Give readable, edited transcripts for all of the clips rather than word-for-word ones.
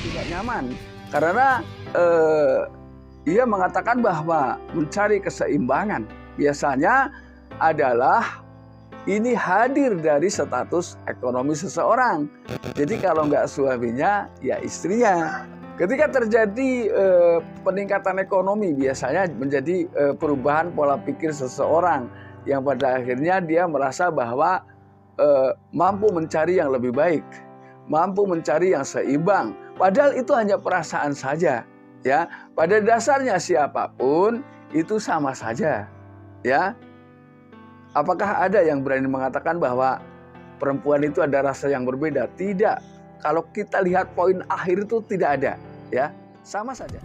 tidak nyaman karena ia mengatakan bahwa mencari keseimbangan biasanya adalah ini hadir dari status ekonomi seseorang. Jadi kalau nggak suaminya, ya istrinya. Ketika terjadi peningkatan ekonomi biasanya menjadi perubahan pola pikir seseorang yang pada akhirnya dia merasa bahwa mampu mencari yang lebih baik, mampu mencari yang seimbang. Padahal itu hanya perasaan saja, ya. Pada dasarnya siapapun itu sama saja, ya. Apakah ada yang berani mengatakan bahwa perempuan itu ada rasa yang berbeda? Tidak. Kalau kita lihat poin akhir itu tidak ada, ya. Sama saja.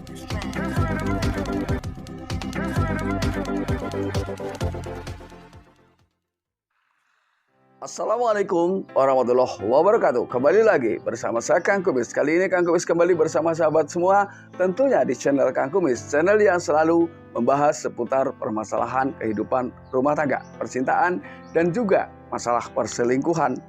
Assalamualaikum warahmatullahi wabarakatuh. Kembali lagi bersama saya Kang Kumis. Kali ini Kang Kumis kembali bersama sahabat semua, tentunya di channel Kang Kumis, channel yang selalu membahas seputar permasalahan kehidupan rumah tangga, percintaan, dan juga masalah perselingkuhan.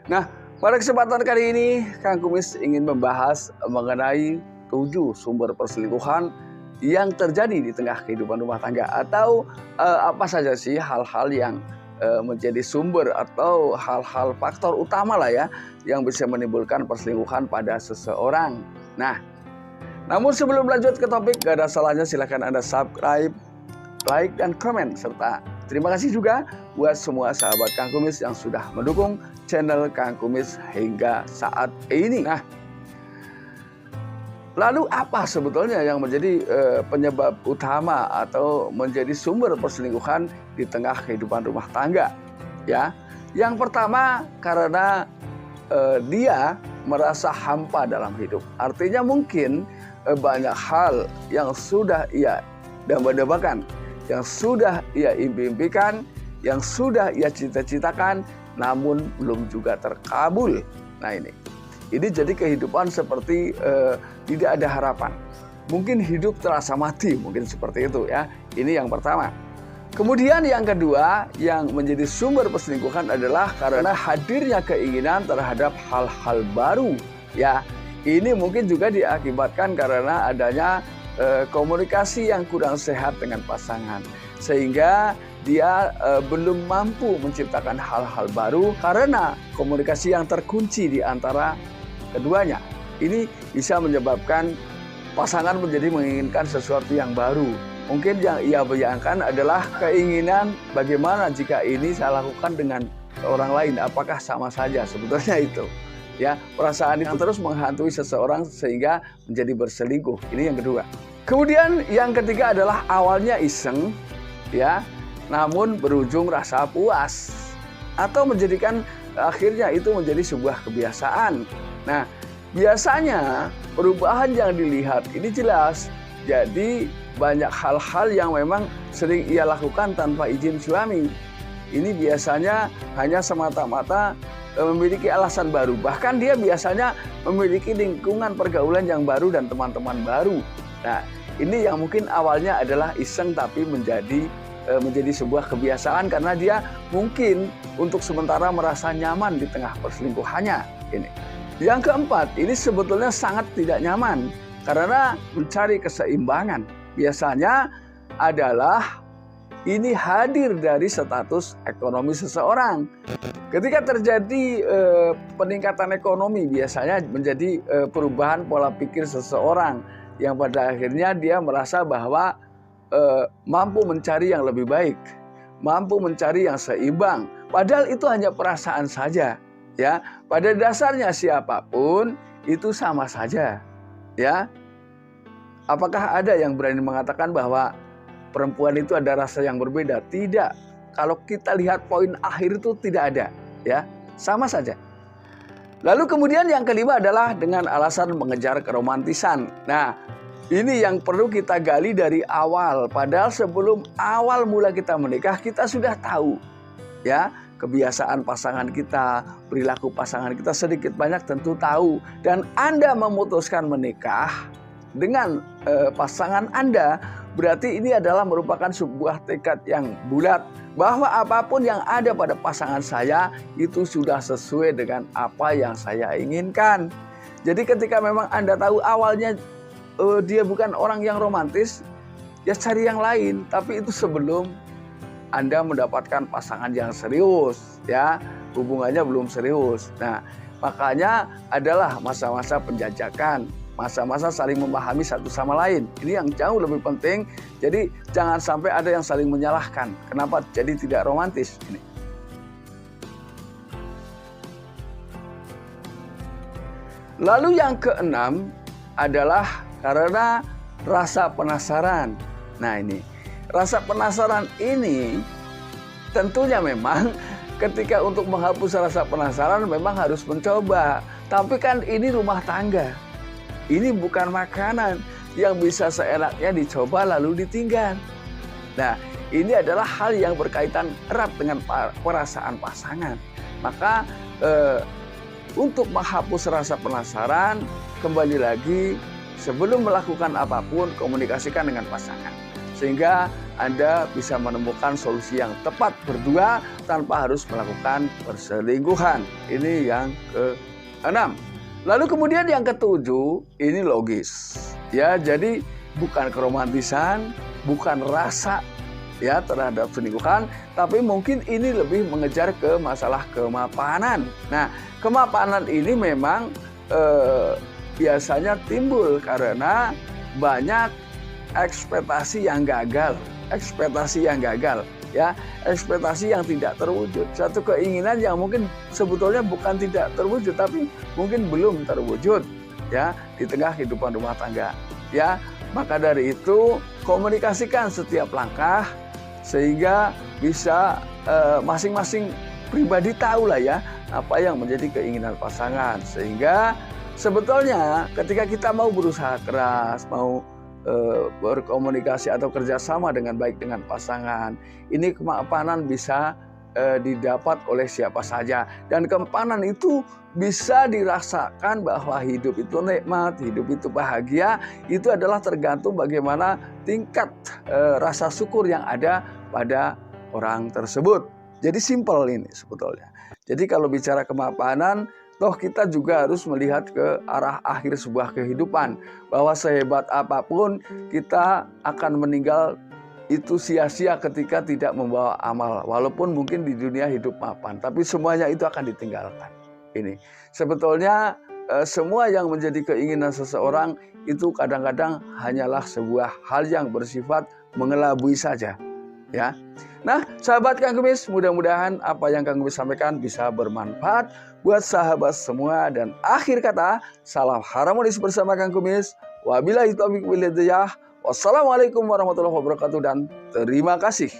Nah, pada kesempatan kali ini Kang Kumis ingin membahas mengenai 7 sumber perselingkuhan yang terjadi di tengah kehidupan rumah tangga, atau apa saja sih hal-hal yang menjadi sumber atau hal-hal faktor utama lah ya yang bisa menimbulkan perselingkuhan pada seseorang. Nah, namun sebelum lanjut ke topik, gak ada salahnya silahkan Anda subscribe, like, dan komen. Serta terima kasih juga buat semua sahabat Kang Kumis yang sudah mendukung channel Kang Kumis hingga saat ini. Nah, lalu apa sebetulnya yang menjadi penyebab utama atau menjadi sumber perselingkuhan di tengah kehidupan rumah tangga? Ya, yang pertama karena dia merasa hampa dalam hidup. Artinya mungkin banyak hal yang sudah ia dambakan, yang sudah ia impi-impikan, yang sudah ia cita-citakan, namun belum juga terkabul. Nah ini jadi kehidupan seperti tidak ada harapan. Mungkin hidup terasa mati, mungkin seperti itu ya. Ini yang pertama. Kemudian yang kedua yang menjadi sumber perselingkuhan adalah karena hadirnya keinginan terhadap hal-hal baru. Ya, ini mungkin juga diakibatkan karena adanya komunikasi yang kurang sehat dengan pasangan. Sehingga dia belum mampu menciptakan hal-hal baru karena komunikasi yang terkunci di antara keduanya. Ini bisa menyebabkan pasangan menjadi menginginkan sesuatu yang baru. Mungkin yang ia bayangkan adalah keinginan bagaimana jika ini saya lakukan dengan orang lain, apakah sama saja? Sebetulnya itu. Ya, perasaan itu terus menghantui seseorang sehingga menjadi berselingkuh. Ini yang kedua. Kemudian yang ketiga adalah awalnya iseng, ya, namun berujung rasa puas atau menjadikan akhirnya itu menjadi sebuah kebiasaan. Nah, biasanya perubahan yang dilihat ini jelas. Jadi banyak hal-hal yang memang sering ia lakukan tanpa izin suami. Ini biasanya hanya semata-mata memiliki alasan baru. Bahkan dia biasanya memiliki lingkungan pergaulan yang baru dan teman-teman baru. Nah, ini yang mungkin awalnya adalah iseng tapi menjadi sebuah kebiasaan karena dia mungkin untuk sementara merasa nyaman di tengah perselingkuhannya. Ini. Yang keempat, ini sebetulnya sangat tidak nyaman karena mencari keseimbangan. Biasanya adalah ini hadir dari status ekonomi seseorang. Ketika terjadi peningkatan ekonomi biasanya menjadi perubahan pola pikir seseorang yang pada akhirnya dia merasa bahwa mampu mencari yang lebih baik, mampu mencari yang seimbang. Padahal itu hanya perasaan saja, ya. Pada dasarnya siapapun itu sama saja, ya. Apakah ada yang berani mengatakan bahwa perempuan itu ada rasa yang berbeda? Tidak. Kalau kita lihat poin akhir itu tidak ada, ya. Sama saja. Lalu kemudian yang kelima adalah dengan alasan mengejar keromantisan. Nah, ini yang perlu kita gali dari awal. Padahal sebelum awal mula kita menikah, kita sudah tahu, ya, kebiasaan pasangan kita, perilaku pasangan kita sedikit banyak tentu tahu. Dan Anda memutuskan menikah dengan pasangan Anda, berarti ini adalah merupakan sebuah tekad yang bulat bahwa apapun yang ada pada pasangan saya itu sudah sesuai dengan apa yang saya inginkan. Jadi ketika memang Anda tahu awalnya dia bukan orang yang romantis, ya cari yang lain. Tapi itu sebelum Anda mendapatkan pasangan yang serius, ya, hubungannya belum serius. Nah, makanya adalah masa-masa penjajakan, masa-masa saling memahami satu sama lain. Ini yang jauh lebih penting. Jadi jangan sampai ada yang saling menyalahkan. Kenapa jadi tidak romantis ini? Lalu yang keenam adalah karena rasa penasaran. Nah ini, rasa penasaran ini tentunya memang ketika untuk menghapus rasa penasaran memang harus mencoba. Tapi kan ini rumah tangga. Ini bukan makanan yang bisa seenaknya dicoba lalu ditinggal. Nah ini adalah hal yang berkaitan erat dengan perasaan pasangan. Maka untuk menghapus rasa penasaran, kembali lagi sebelum melakukan apapun komunikasikan dengan pasangan. Sehingga Anda bisa menemukan solusi yang tepat berdua tanpa harus melakukan perselingkuhan. Ini yang ke-6. Lalu kemudian yang ke-7, ini logis. Ya, jadi bukan keromantisan, bukan rasa ya terhadap selingkuhan, tapi mungkin ini lebih mengejar ke masalah kemapanan. Nah, kemapanan ini memang biasanya timbul karena banyak ekspektasi yang gagal, ya, ekspektasi yang tidak terwujud. Satu keinginan yang mungkin sebetulnya bukan tidak terwujud, tapi mungkin belum terwujud, ya, di tengah kehidupan rumah tangga, ya. Maka dari itu komunikasikan setiap langkah sehingga bisa masing-masing pribadi tahu lah ya apa yang menjadi keinginan pasangan. Sehingga sebetulnya ketika kita mau berusaha keras, mau berkomunikasi atau kerjasama dengan baik dengan pasangan, ini kemapanan bisa didapat oleh siapa saja. Dan kemapanan itu bisa dirasakan bahwa hidup itu nikmat, hidup itu bahagia, itu adalah tergantung bagaimana tingkat rasa syukur yang ada pada orang tersebut. Jadi simpel ini sebetulnya. Jadi kalau bicara kemapanan, toh kita juga harus melihat ke arah akhir sebuah kehidupan. Bahwa sehebat apapun kita akan meninggal itu sia-sia ketika tidak membawa amal. Walaupun mungkin di dunia hidup mapan, tapi semuanya itu akan ditinggalkan. Ini sebetulnya semua yang menjadi keinginan seseorang itu kadang-kadang hanyalah sebuah hal yang bersifat mengelabui saja. Ya, nah sahabat Kang Kumis, mudah-mudahan apa yang Kang Kumis sampaikan bisa bermanfaat buat sahabat semua. Dan akhir kata, salam harmonis bersama Kang Kumis. Wabillahi taufiq wal hidayah. Wassalamualaikum warahmatullahi wabarakatuh dan terima kasih.